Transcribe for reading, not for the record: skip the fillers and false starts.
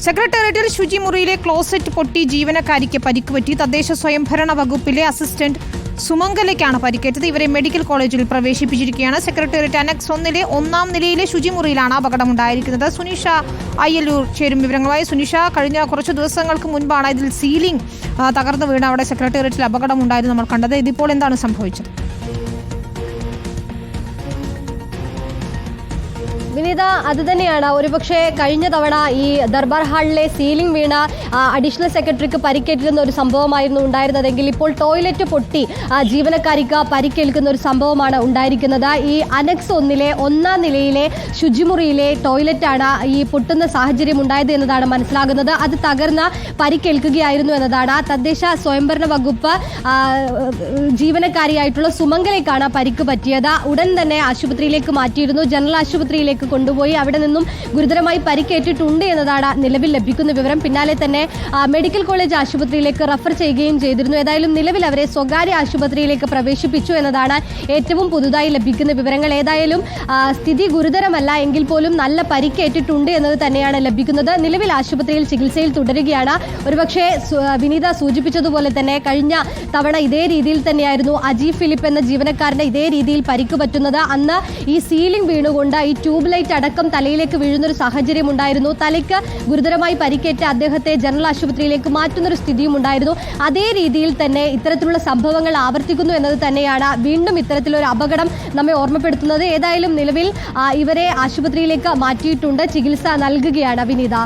സെക്രട്ടേറിയറ്റിൽ ശുചിമുറിയിലെ ക്ലോസറ്റ് പൊട്ടി ജീവനക്കാരിക്ക് പരിക്കുപറ്റി. തദ്ദേശ സ്വയംഭരണ വകുപ്പിലെ അസിസ്റ്റന്റ് സുമംഗലയ്ക്കാണ് പരിക്കേറ്റത്. ഇവരെ മെഡിക്കൽ കോളേജിൽ പ്രവേശിപ്പിച്ചിരിക്കുകയാണ്. സെക്രട്ടേറിയറ്റ് അനക്സ് 1-ലെ 1-ാം നിലയിലെ ശുചിമുറിയിലാണ് അപകടമുണ്ടായിരിക്കുന്നത്. സുനിഷ അയ്യലൂർ ചേരും വിവരങ്ങളുമായി. സുനിഷ, കഴിഞ്ഞ കുറച്ച് ദിവസങ്ങൾക്ക് മുൻപാണ് ഇതിൽ സീലിംഗ് തകർന്നു വീണ് അവിടെ സെക്രട്ടേറിയറ്റിൽ അപകടമുണ്ടായിരുന്നു നമ്മൾ കണ്ടത്. ഇതിപ്പോൾ എന്താണ് സംഭവിച്ചത്? വിനീത, അതുതന്നെയാണ്. ഒരുപക്ഷെ കഴിഞ്ഞ തവണ ഈ ദർബാർ ഹാളിലെ സീലിംഗ് വീണ അഡീഷണൽ സെക്രട്ടറിക്ക് പരിക്കേറ്റിരുന്ന ഒരു സംഭവമായിരുന്നു ഉണ്ടായിരുന്നതെങ്കിൽ ഇപ്പോൾ ടോയ്ലറ്റ് പൊട്ടി ജീവനക്കാരിക്ക് പരിക്കേൽക്കുന്ന ഒരു സംഭവമാണ് ഉണ്ടായിരിക്കുന്നത്. ഈ അനക്സ് 1-ലെ 1-ാം നിലയിലെ ശുചിമുറിയിലെ ടോയ്ലറ്റാണ് ഈ പൊട്ടുന്ന സാഹചര്യം ഉണ്ടായത് എന്നതാണ് മനസ്സിലാകുന്നത്. അത് തകർന്ന് പരിക്കേൽക്കുകയായിരുന്നു എന്നതാണ്. തദ്ദേശ സ്വയംഭരണ വകുപ്പ് ജീവനക്കാരിയായിട്ടുള്ള സുമംഗലയ്ക്കാണ് പരിക്ക് പറ്റിയത്. ഉടൻ തന്നെ ആശുപത്രിയിലേക്ക് മാറ്റിയിരുന്നു. ജനറൽ ആശുപത്രിയിലേക്ക് കൊണ്ടുപോയി അവിടെ നിന്നും ഗുരുതരമായി പരിക്കേറ്റിട്ടുണ്ട് എന്നതാണ് നിലവിൽ ലഭിക്കുന്ന വിവരം. പിന്നാലെ തന്നെ മെഡിക്കൽ കോളേജ് ആശുപത്രിയിലേക്ക് റഫർ ചെയ്യുകയും ചെയ്തിരുന്നു. ഏതായാലും നിലവിൽ അവരെ സ്വകാര്യ ആശുപത്രിയിലേക്ക് പ്രവേശിപ്പിച്ചു എന്നതാണ് ഏറ്റവും പുതുതായി ലഭിക്കുന്ന വിവരങ്ങൾ. ഏതായാലും സ്ഥിതി ഗുരുതരമല്ല എങ്കിൽ പോലും നല്ല പരിക്കേറ്റിട്ടുണ്ട് എന്നത് തന്നെയാണ് ലഭിക്കുന്നത്. നിലവിൽ ആശുപത്രിയിൽ ചികിത്സയിൽ തുടരുകയാണ്. ഒരുപക്ഷെ വിനീത സൂചിപ്പിച്ചതുപോലെ തന്നെ കഴിഞ്ഞ തവണ ഇതേ രീതിയിൽ തന്നെയായിരുന്നു അജീഫ് ഫിലിപ്പ് എന്ന ജീവനക്കാരന്റെ ഇതേ രീതിയിൽ പരിക്ക് പറ്റുന്നത്. അന്ന് ഈ സീലിംഗ് വീണുകൊണ്ട് ഈ ട്യൂബ് ലൈറ്റ് അടക്കം തലയിലേക്ക് വീഴുന്നൊരു സാഹചര്യം ഉണ്ടായിരുന്നു. തലയ്ക്ക് ഗുരുതരമായി പരിക്കേറ്റ അദ്ദേഹത്തെ ജനറൽ ആശുപത്രിയിലേക്ക് മാറ്റുന്നൊരു സ്ഥിതിയും ഉണ്ടായിരുന്നു. അതേ രീതിയിൽ തന്നെ ഇത്തരത്തിലുള്ള സംഭവങ്ങൾ ആവർത്തിക്കുന്നു എന്നത് തന്നെയാണ് വീണ്ടും ഇത്തരത്തിലൊരു അപകടം നമ്മെ ഓർമ്മപ്പെടുത്തുന്നത്. ഏതായാലും നിലവിൽ ഇവരെ ആശുപത്രിയിലേക്ക് മാറ്റിയിട്ടുണ്ട്. ചികിത്സ നൽകുകയാണ് വിനീത.